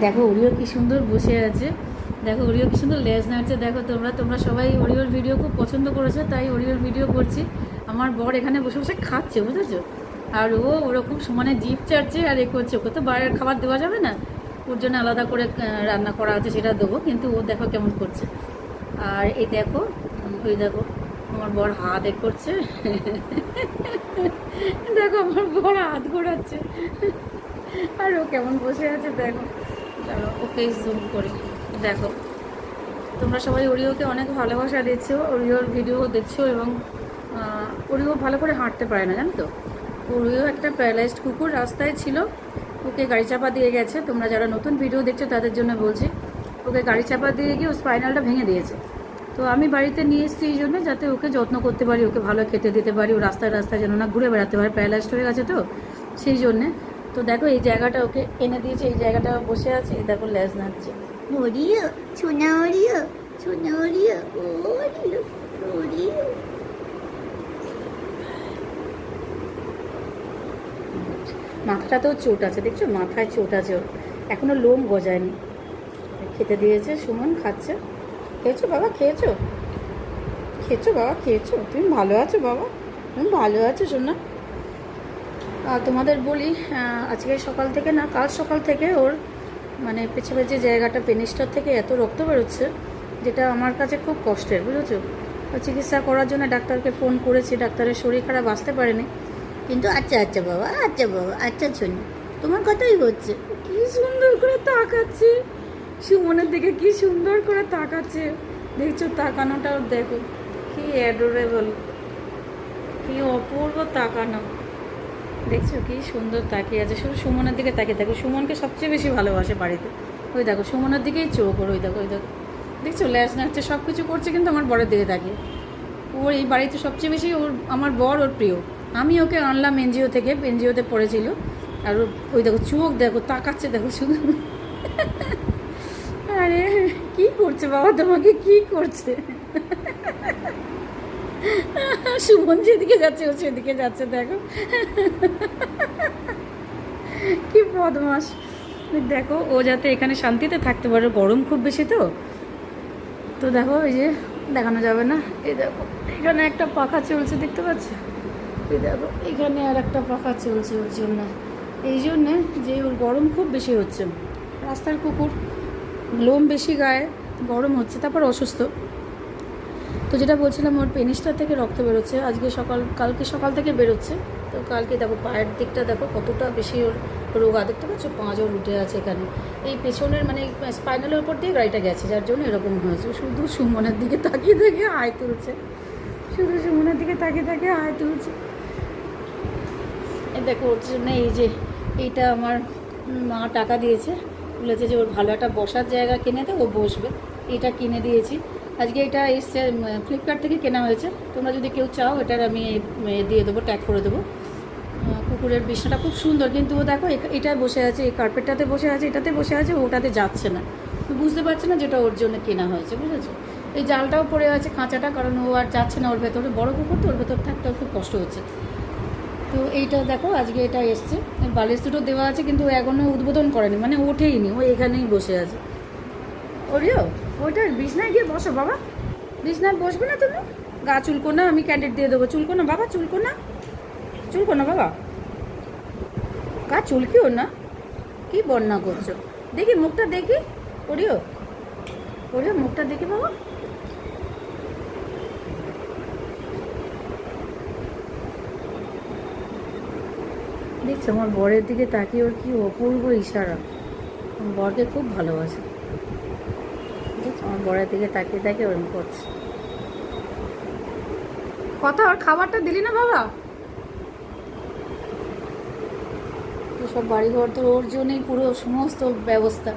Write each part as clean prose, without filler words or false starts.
দেখো ওরিও কি সুন্দর বসে আছে, দেখো ওরিও কি সুন্দর লেজ নাড়ছে। দেখো তোমরা সবাই ওরিওর ভিডিও খুব পছন্দ করেছো, তাই ওরিওর ভিডিও করছি। আমার বর এখানে বসে বসে খাচ্ছে, বুঝেছো? আর ওরকম সমানে জিভ চাটছে আর করছে। ওকে তো বাইরের খাবার দেওয়া যাবে না, ওর জন্য আলাদা করে রান্না করা আছে, সেটা দেবো। কিন্তু ও দেখো কেমন করছে। আর এই দেখো, ওই দেখো আমার বর হাত করছে। দেখো আমার বর হাত ঘোরাচ্ছে, আর ও কেমন বসে আছে দেখো। চলো ওকে জুম করি। দেখো তোমরা সবাই ওরিওকে অনেক ভালোবাসা দিচ্ছো, ওরিওর ভিডিও দেখছো, এবং ওরিও ভালো করে হাঁটতে পারে না, জানো তো। ওরিও একটা প্যারালাইজড কুকুর রাস্তায় ছিল, ওকে গাড়ি চাপা দিয়ে গেছে। তোমরা যারা নতুন ভিডিও দেখছো তাদের জন্য বলছি, ওকে গাড়ি চাপা দিয়ে গিয়ে ও স্পাইনালটা ভেঙে দিয়েছে। তো আমি বাড়িতে নিয়ে এসেছি এই জন্য, যাতে ওকে যত্ন করতে পারি, ওকে ভালো খেতে দিতে পারি, ও রাস্তায় রাস্তায় যেন না ঘুরে বেড়াতে পারে, প্যারালাইজড হয়ে গেছে তো সেই জন্যে। তো দেখো এই জায়গাটা ওকে এনে দিয়েছে, এই জায়গাটা বসে আছে, এই দেখো লেজ নাড়ছে। ওরিও, সোনা ওরিও, সোনা ওরিও, ওরিও, ওরিও। মাথাটাতেও চোট আছে, দেখছো মাথায় চোট আছে ওর, এখনো লোম গজায়নি। খেতে দিয়েছে, সুমন খাচ্ছে। খেয়েছো বাবা, খেয়েছো? খেয়েছো বাবা, খেয়েছো? তুমি ভালো আছো বাবা? তুমি ভালো আছো সোনা? তোমাদের বলি, আজকে সকাল থেকে না, কাল সকাল থেকে ওর মানে পেছনের যে জায়গাটা, পেনিসটার থেকে এত রক্ত বেরোচ্ছে, যেটা আমার কাছে খুব কষ্টের, বুঝেছো? চিকিৎসা করার জন্য ডাক্তারকে ফোন করেছি, ডাক্তারের শরীর খারাপ, আসতে পারেনি। কিন্তু আচ্ছা আচ্ছা বাবা, আচ্ছা বাবা, আচ্ছা শোনো, তোমার কথাই হচ্ছে। কি সুন্দর করে তাকাচ্ছে সুমনের দিকে, কি সুন্দর করে তাকাচ্ছে, দেখছো তাকানোটাও দেখো, কি অ্যাডোরেবল, কি অপূর্ব তাকানো। দেখছো কি সুন্দর তাকিয়ে আছে, শুধু সুমনের দিকে তাকিয়ে থাকে। সুমনকে সবচেয়ে বেশি ভালোবাসে বাড়িতে। ওই দেখো সুমনের দিকেই চোখ ওর, ওই দেখো, ওই দেখো, দেখছো ল্যাস নাড়ছে, সব কিছু করছে, কিন্তু আমার বরের দিকে তাকিয়ে। ওর এই বাড়িতে সবচেয়ে বেশি আমার বর ওর প্রিয়। আমি ওকে আনলাম এনজিও থেকে, এনজিওতে পড়েছিল। আর ওই দেখো চোখ দেখো, তাকাচ্ছে দেখো শুধু। আরে কি করছে বাবা, তোমাকে কি করছে? সুমন যেদিকে যাচ্ছে ও সেদিকে যাচ্ছে, দেখো কি বদমাস। দেখো ও যাতে এখানে শান্তিতে থাকতে পারে, গরম খুব বেশি তো। তো দেখো এই যে, দেখানো যাবে না, এই দেখো এখানে একটা পাখা চলছে, দেখতে পাচ্ছ? এই দেখো এখানে আর একটা পাখা চলছে ওর জন্য, এই জন্যে যে ওর গরম খুব বেশি হচ্ছে। রাস্তার কুকুর, লোম বেশি গায়ে, গরম হচ্ছে, তারপর অসুস্থ। তো যেটা বলছিলাম, ওর পেনিসটা থেকে রক্ত বেরোচ্ছে আজকে কালকে সকাল থেকে বেরোচ্ছে। তো কালকে দেখো পায়ের দিকটা দেখো কতটা বেশি ওর রোগা, দেখতে পাচ্ছ? পাঁচও উঠে আছে এখানে, এই পেছনের মানে স্পাইনালের উপর দিয়ে গাড়িটা গেছে, যার জন্য এরকম হয়েছে। শুধু সুমনের দিকে তাকিয়ে তাকিয়ে হাই তুলছে, শুধু সুমনের দিকে তাকিয়ে তাকিয়ে হাই তুলছে। এই দেখো ওর জন্য এই যে এইটা আমার মা টাকা দিয়েছে, বলেছে যে ওর ভালো একটা বসার জায়গা কিনে দে, ও বসবে। এটা কিনে দিয়েছি আজকে, এটা এসছে ফ্লিপকার্ট থেকে কেনা হয়েছে। তোমরা যদি কেউ চাও এটার আমি দিয়ে দেবো, ট্যাগ করে দেবো। কুকুরের বিছানাটা খুব সুন্দর, কিন্তু ও দেখো এটায় বসে আছে, এই কার্পেটটাতে বসে আছে, এটাতে বসে আছে, ওটাতে যাচ্ছে না, বুঝতে পারছে না যেটা ওর জন্য কেনা হয়েছে, বুঝেছো? এই জালটাও পড়ে আছে খাঁচাটা, কারণ ও আর যাচ্ছে না ওর ভেতরে, বড় কুকুর তো, ওর ভেতর থাকতে ওর খুব কষ্ট হচ্ছে। তো এইটা দেখো আজকে এটা এসছে, বালিশ দুটো দেওয়া আছে, কিন্তু ও এখনও উদ্বোধন করেনি, মানে ওঠেইনি, ও এখানেই বসে আছে। ওরিও ওইটা বিছনায় গিয়ে বসো বাবা, বিছনায় বসবে না তুমি? গা চুলকো না, আমি ক্যান্ডিড দিয়ে দেবো, চুলকো না বাবা, চুলকো না, চুলকো না বাবা, গা চুলকিও না। কি বন্যা করছো, দেখি মুখটা দেখি। ওরিও, ওরিও মুখটা দেখি বাবা। দেখছো আমার বরের দিকে তাকিয়ে ওর কি অপূর্ব ইশারা, বরকে খুব ভালোবাসে। দেখছো আমার বরের দিকে তাকিয়ে তাকিয়ে ওরকম করছে। কথা, ওর খাবারটা দিলি না বাবা? সব বাড়িঘর তো ওর জন্যই পুরো সমস্ত ব্যবস্থা।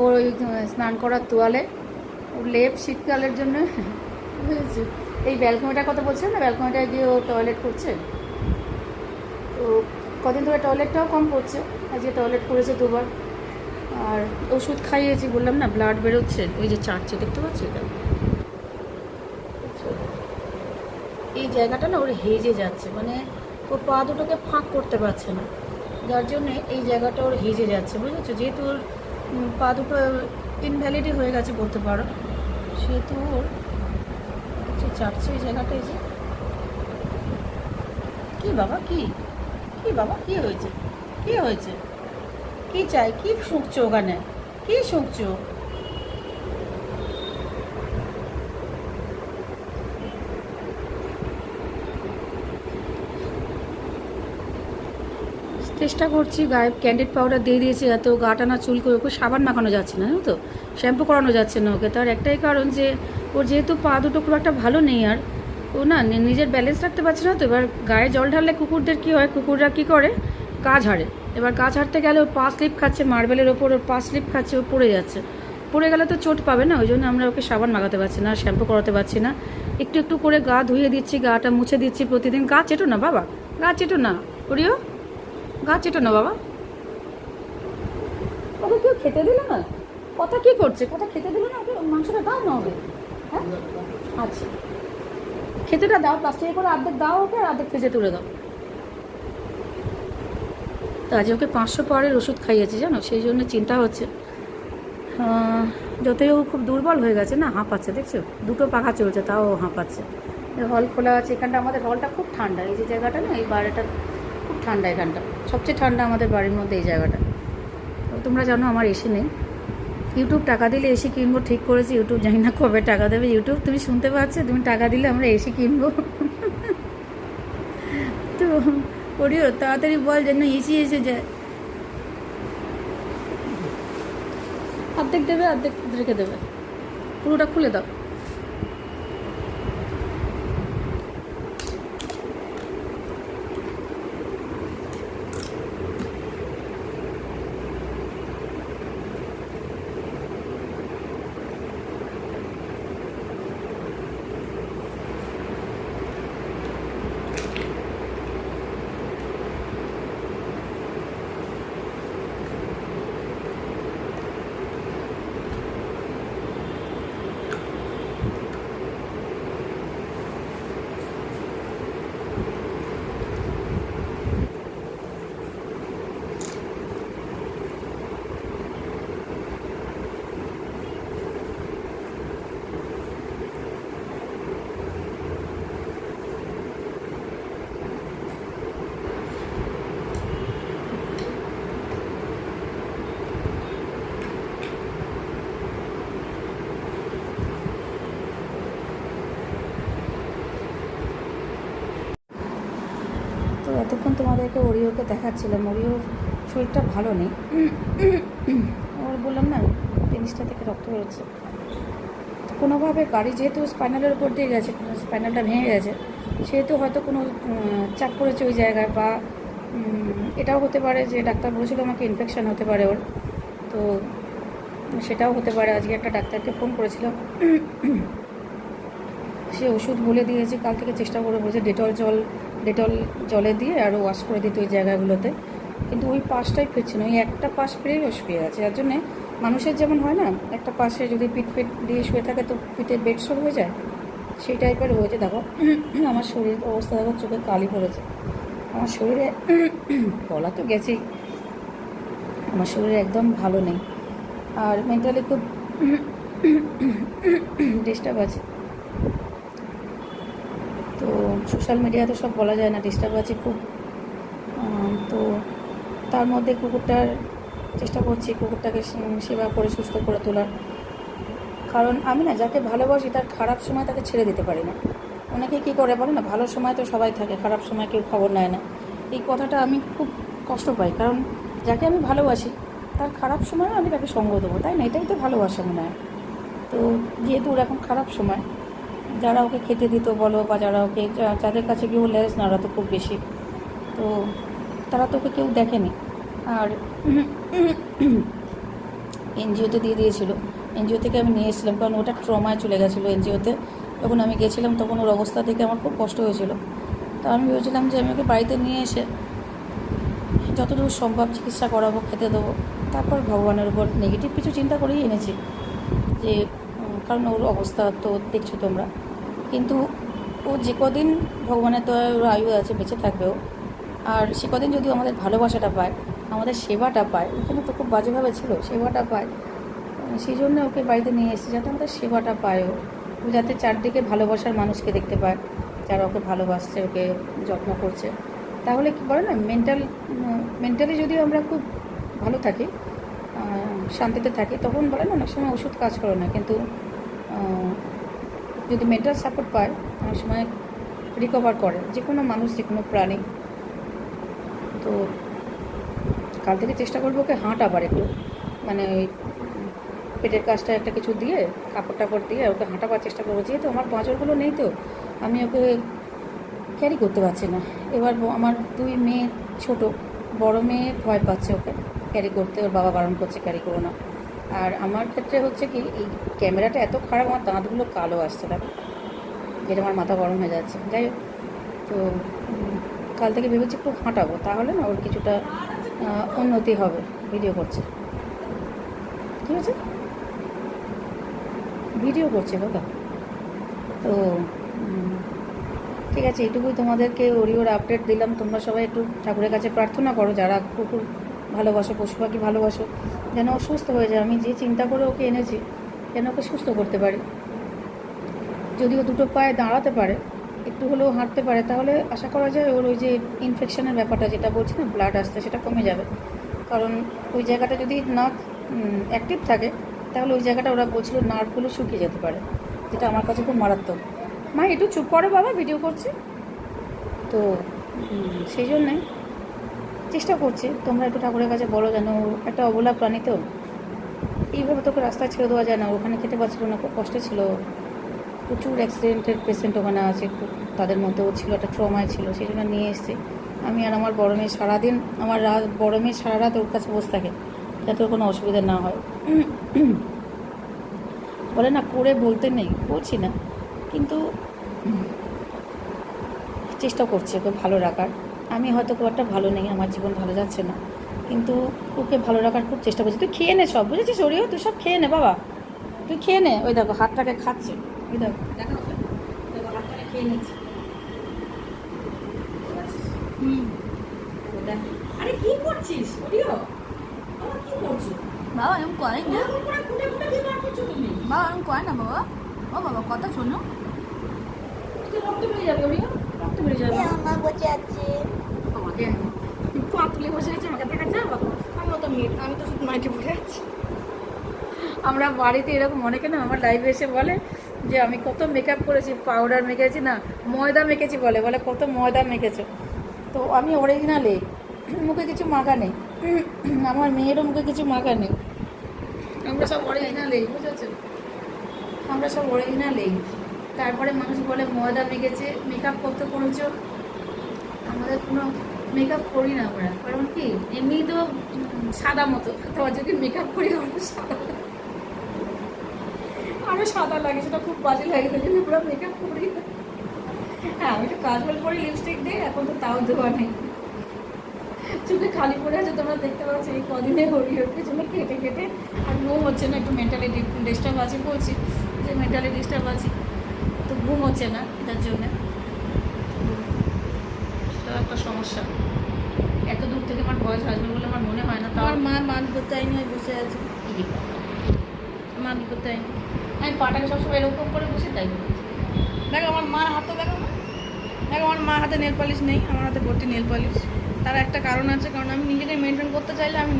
ওর ওই স্নান করার তোয়ালে, ওর লেপ শীতকালের জন্য, বুঝেছি। এই ব্যালকনিটার কথা বলছিলাম না, ব্যালকনিটায় গিয়ে ও টয়লেট করছে। তো কদিন ধরে টয়লেটটাও কম করছে, আজকে টয়লেট করেছে দুবার। আর ওষুধ খাইয়েছি, বললাম না ব্লাড বেরোচ্ছে, ওই যে চাটছে, দেখতে পাচ্ছি এটা। এই জায়গাটা না ওর হেজে যাচ্ছে, মানে ওর পা দুটোকে ফাঁক করতে পারছে না, যার জন্যে এই জায়গাটা ওর হেজে যাচ্ছে, বুঝেছো? যেহেতু ওর পা দুটো ইনভ্যালিডই হয়ে গেছে বলতে পারো, সেহেতু ওর হচ্ছে চাপছে এই জায়গাটায়। যে কী বাবা, কী কী বাবা, কী হয়েছে, কী হয়েছে, কী চাই, কী শুঁকছো ওখানে, কী শুঁকছো? চেষ্টা করছি, গায়ে ক্যান্ডিড পাউডার দিয়ে দিয়েছি, এত গাটা না চুল করে, ওকে সাবান মাখানো যাচ্ছে না, জানো তো, শ্যাম্পু করানো যাচ্ছে না ওকে। তার একটাই কারণ যে ওর যেহেতু পা দুটো খুব একটা ভালো নেই, আর ও না নিজের ব্যালেন্স রাখতে পারছে না। তো এবার গায়ে জল ঢাললে কুকুরদের কী হয়, কুকুররা কী করে, গা ঝাড়ে। এবার গা ঝাড়তে গেলে ওর পা স্লিপ খাচ্ছে, মার্বেলের ওপর ওর পা স্লিপ খাচ্ছে, ও পড়ে যাচ্ছে। পড়ে গেলে তো চোট পাবে না, ওই জন্য আমরা ওকে সাবান মাখাতে পারছি না, শ্যাম্পু করাতে পারছি না। একটু একটু করে গা ধুয়ে দিচ্ছি, গাটা মুছে দিচ্ছি প্রতিদিন। গা চেটো না বাবা, গা চেটো না, ওরিও গা চেটো না বাবা। ওকে কেউ খেতে দিল না, কথা কি করছে, কথা খেতে দিল না ওকে, মাংসটা দাও না ওকে। হ্যাঁ আচ্ছা, খেতেটা দাও, প্লাস্টিকে করে অর্ধেক দাও ওকে, আর অর্ধেক ফ্রিজে তুলে দাও। তো আজ ওকে 500 পাওয়ারের ওষুধ খাইয়েছে জানো, সেই জন্য চিন্তা হচ্ছে। যতই ও খুব দুর্বল হয়ে গেছে না, হাঁপাচ্ছে, দেখছো, দুটো পাখা চলছে তাও হাঁপাচ্ছে। হল খোলা আছে, এখানটা আমাদের হলটা খুব ঠান্ডা, এই যে জায়গাটা না, এই বাড়িটা খুব ঠান্ডা, এখানটা সবচেয়ে ঠান্ডা আমাদের বাড়ির মধ্যে এই জায়গাটা। তো তোমরা জানো আমার এসি নেই, ইউটিউব টাকা দিলে এসি কিনবো ঠিক করেছি। ইউটিউব জানি না কবে টাকা দেবে। ইউটিউব তুমি শুনতে পাচ্ছ, তুমি টাকা দিলে আমরা এসি কিনবো। তো করিও তাড়াতাড়ি বল যেন এসি এসে যায়। অর্ধেক দেবে, অর্ধেক রেখে দেবে, পুরোটা খুলে দাও। তো এতক্ষণ তোমাদেরকে ওরিওকে দেখাচ্ছিলাম। ওরিওর শরীরটা ভালো নেই, ওর বললাম না জিনিসটা থেকে রক্ত বেরোচ্ছে। তো কোনোভাবে গাড়ি যেহেতু স্পাইনালের উপর দিয়ে গেছে, স্পাইনালটা ভেঙে গেছে, সেহেতু হয়তো কোনো চাপ পড়েছে ওই জায়গায়, বা এটাও হতে পারে যে ডাক্তার বলেছিল আমাকে ইনফেকশান হতে পারে ওর, তো সেটাও হতে পারে। আজকে একটা ডাক্তারকে ফোন করেছিলাম, সে ওষুধ বলে দিয়েছে, কাল থেকে চেষ্টা করে বলেছে ডেটল জলে দিয়ে আরও ওয়াশ করে দিতে ওই জায়গাগুলোতে, কিন্তু ওই পাশটাই ফিরছে না, ওই একটা পাশ ফিরেই ওষ পেয়ে গেছে। যার জন্যে মানুষের যেমন হয় না, একটা পাশে যদি পিঠ দিয়ে শুয়ে থাকে তো পিঠে বেডশোর হয়ে যায়, সেই টাইপের হয়েছে। দেখো আমার শরীর অবস্থা, দেখো চোখে কালি পড়েছে, আমার শরীরে গলা তো গেছেই, আমার শরীরে একদম ভালো নেই, আর মেন্টালি খুব ডিস্টার্ব আছে। তো সোশ্যাল মিডিয়াতে সব বলা যায় না, ডিস্টার্ব আছে খুব। তো তার মধ্যে কুকুরটার চেষ্টা করছি, কুকুরটাকে সেবা করে সুস্থ করে তোলার। কারণ আমি না যাকে ভালোবাসি তার খারাপ সময় তাকে ছেড়ে দিতে পারি না। অনেকে কী করে বলে না, ভালো সময় তো সবাই থাকে, খারাপ সময় কেউ খবর নেয় না। এই কথাটা আমি খুব কষ্ট পাই, কারণ যাকে আমি ভালোবাসি তার খারাপ সময় আমি তাকে সঙ্গ দেবো, তাই না? এটাই তো ভালোবাসা মনে হয়। তো যেহেতু ওর এখন খারাপ সময়, যারা ওকে খেতে দিত বলো, বা যারা ওকে যাদের কাছে কেউ লেজ নাড়াতো খুব বেশি, তো তারা তো ওকে কেউ দেখেনি। আর এনজিওতে দিয়ে দিয়েছিল, এনজিও থেকে আমি নিয়ে এসেছিলাম, কারণ ওটা ট্রমায় চলে গেছিলো এনজিওতে। যখন আমি গেছিলাম তখন ওর অবস্থা দেখে আমার খুব কষ্ট হয়েছিল। তো আমি ভেবেছিলাম যে আমি ওকে বাড়িতে নিয়ে এসে যতদূর সম্ভব চিকিৎসা করাবো, খেতে দেবো, তারপর ভগবানের উপর নেগেটিভ কিছু চিন্তা করেই এনেছি, যে কারণ ওর অবস্থা তো দেখছো তোমরা। কিন্তু ও যে কদিন ভগবানের তো ওর আয়ু আছে, বেঁচে থাকবেও, আর সে কদিন যদি আমাদের ভালোবাসাটা পায়, আমাদের সেবাটা পায়। ওখানে তো খুব বাজেভাবে ছিল, সেবাটা পায়, সেই জন্য ওকে বাড়িতে নিয়ে এসেছি, যাতে আমাদের সেবাটা পায় ও যাতে চারদিকে ভালোবাসার মানুষকে দেখতে পায়, যারা ওকে ভালোবাসছে, ওকে যত্ন করছে। তাহলে কী বলে না, মেন্টালি যদি আমরা খুব ভালো থাকি, শান্তিতে থাকি, তখন বলে না অনেক সময় ওষুধ কাজ করে না, কিন্তু যদি মেন্টাল সাপোর্ট পায় অনেক সময় রিকভার করে যে কোনো মানুষ, যে কোনো প্রাণী। তো কাল থেকে চেষ্টা করবো ওকে হাঁটাবার একটু, মানে ওই পেটের কাজটা একটা কিছু দিয়ে কাপড় টাপড় দিয়ে ওকে হাঁটাবার চেষ্টা করবো। যেহেতু আমার পাঁচরগুলো নেই, তো আমি ওকে ক্যারি করতে পারছি না। এবার আমার 2 মেয়ে ছোট, বড় মেয়ে ভয় পাচ্ছে ওকে ক্যারি করতে, ওর বাবা বারণ করছে ক্যারি করো না। আর আমার ক্ষেত্রে হচ্ছে কি, এই ক্যামেরাটা এত খারাপ, আমার দাঁতগুলো কালো আসছে, দেখো, যেটা আমার মাথা গরম হয়ে যাচ্ছে। যাই হোক, তো কাল থেকে ভেবেছি একটু হাঁটাবো, তাহলে না ওর কিছুটা উন্নতি হবে। ভিডিও করছে, ঠিক আছে, ভিডিও করছে বাবা। তো ঠিক আছে, এইটুকুই তোমাদেরকে ওর আপডেট দিলাম। তোমরা সবাই একটু ঠাকুরের কাছে প্রার্থনা করো, যারা কুকুর ভালোবাসো, পশু পাখি ভালোবাসো, যেন ও সুস্থ হয়ে যায়। আমি যে চিন্তা করে ওকে এনেছি, যেন ওকে সুস্থ করতে পারি। যদি ও দুটো পায়ে দাঁড়াতে পারে, একটু হলেও হাঁটতে পারে, তাহলে আশা করা যায় ওর ওই যে ইনফেকশনের ব্যাপারটা যেটা বলছি না, ব্লাড আসতে, সেটা কমে যাবে। কারণ ওই জায়গাটা যদি না অ্যাক্টিভ থাকে, তাহলে ওই জায়গাটা ওরা বলছিল নার্ভগুলো শুকিয়ে যেতে পারে, যেটা আমার কাছে খুব মারাত্মক। মা একটু চুপ করো বাবা, ভিডিও করছি তো, সেই জন্যে চেষ্টা করছি। তোমরা একটু ঠাকুরের কাছে বলো, যেন একটা অবলা প্রাণী, তো এইভাবে তোকে রাস্তায় ছেড়ে দেওয়া যায় না। ওখানে খেতে পারছিল না, খুব কষ্টে ছিল। প্রচুর অ্যাক্সিডেন্টের পেশেন্ট ওখানে আছে, খুব তাদের মধ্যেও ছিল, একটা ট্রমায় ছিল, সেই জন্য নিয়ে এসেছি। আমি আর আমার বড় মেয়ে সারাদিন, আমার বড় মেয়ে সারা রাত ওর কাছে বসে থাকে, যাতে ওর কোনো অসুবিধা না হয়। বলে না, করে বলতে নেই, বলছি না, কিন্তু চেষ্টা করছি ওকে ভালো রাখার। আমি হয়তো খুব একটা ভালো নেই, আমার জীবন ভালো যাচ্ছে না, কিন্তু ওকে ভালো রাখার খুব চেষ্টা করছি। তুই খেয়ে নে সব, বুঝেছিস ওরিও, তুই সব খেয়ে নে বাবা, তুই খেয়ে নে। ওই দেখো হাতটাকে খাচ্ছে, ওই দেখো, দেখো দেখো হাতটাকে খেয়ে নিচ্ছে। আরে কি করছিস ওরিও, বাবা কি করছো? বাবা এরকম করে না, খুঁটে খুঁটে দিয়ে বার করছো তুমি। বাবা এরকম করে না বাবা। ও বাবা কথা শোনো, রক্ত বেরিয়ে যাবে ওরিও, রক্ত বেরিয়ে যাবে। মা বসে আছে, আমাকে পা তুলে বসে আছে, আমাকে দেখা যায় বাবা। আমি তো মেয়ে, আমি তো শুধু মাঠে পড়ে আছি। আমরা বাড়িতে এরকম অনেকে না আমার লাইভে এসে বলে যে আমি কত মেকআপ করেছি, পাউডার মেখেছি, না ময়দা মেখেছি, বলে বলে কত ময়দা মেখেছো। তো আমি অরিজিনালে, মুখে কিছু মাখা নেই, আমার মেয়েরও মুখে কিছু মাখা নেই। আমরা সব অরিজিনালেই, বুঝেছো, আমরা সব অরিজিনালেই। তারপরে মানুষ বলে ময়দা মেখেছে, মেকআপ করতে করেছো। আমাদের কোনো মেকআপ করি না আমরা, কারণ কি এমনি তো সাদা মতো, তো যদি মেকআপ করি আরও সাদা লাগে, সেটা খুব বাজে লাগে, তাই জন্য পুরো মেকআপ করি। হ্যাঁ, আমি একটু কাজল পরে লিপস্টিক দিই, এখন তো তাও দেওয়া নেই, চোখে খালি পড়ে আছে। তোমরা দেখতে পাচ্ছ এই কদিনে হরিহর পেছনে কেটে কেটে, আর ঘুম হচ্ছে না, একটু মেন্টালি ডিস্টার্ব আছে, বলছি যে মেন্টালি ডিস্টার্ব আছে, তো ঘুম হচ্ছে না, এটার জন্যে সেটা একটা সমস্যা। এত দূর থেকে আমার বয়স আসবে বলে আমার মনে হয় না। আমার মা মান করতে নিয়ে বসে আছে, মান করতে আমি পাটাকে সবসময় এরকম করে বসে, তাই দেখো আমার মার হাতে, দেখো না, দেখো আমার মা হাতে নেল পালিশ নেই, আমার হাতে ভর্তি নেল পালিশ। তার একটা কারণ আছে, কারণ আমি নিজেকে মেনটেন করতে চাইলে, আমি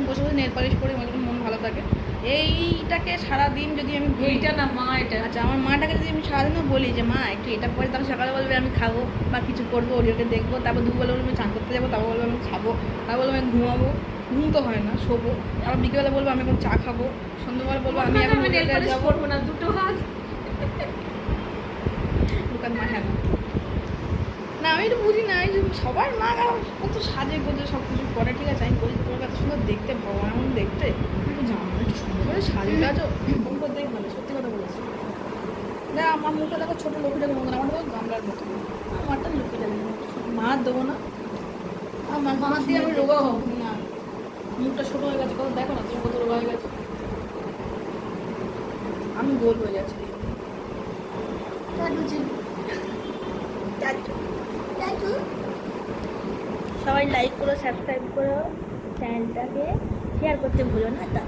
বসে বসে নেল পালিশ করি, আমার মন ভালো থাকে। এইটাকে সারাদিন যদি আমি এইটা না মা, এটা আচ্ছা, আমার মাটাকে যদি আমি সারাদিনও বলি যে মা একটু এটা পরে, তাহলে সকালে বলবে আমি খাবো বা কিছু করবো, ওরিওকে দেখবো, তারপর দুপুরবেলা বলবো আমি চান করতে যাবো, তারপর বলবো আমি খাবো, তারপর বলবো আমি ঘুমাবো, ঘুম তো হয় না, শোবো, আবার বিকেলবেলা বলবো আমি এখন চা খাবো, সন্ধ্যাবেলা বলবো আমি এখন যাবো করবো না, দুটো হাত দোকান মা। হ্যাঁ না, আমি একটু বুঝি না, এই যে সবার মা কত সাজে গোজে সব কিছু করে, ঠিক আছে, আমি বলি তোমার এত সুন্দর দেখতে, ভগবান এমন দেখতে, একটু জানো একটু সুন্দর করে সাজে গাজো, এরকম করতেই ভালো, সত্যি কথা বলেছি। না আমার মুখটা দেখো ছোটো লক্ষ্মীটার মতন, আমার দেখো গামলার মতো, আমারটা লক্ষ্মীটার মতো, মার দেবো না, আমার মার দিয়ে আমি রোগা হব না, মুখটা ছোটো হয়ে গেছে, কত দেখো না তুমি কত রোগা হয়ে গেছে, আমি গোল হয়ে যাচ্ছি। সবাই লাইক করো, সাবস্ক্রাইব করো। চ্যানেলটাকে শেয়ার করতে ভুলো না। টাটা।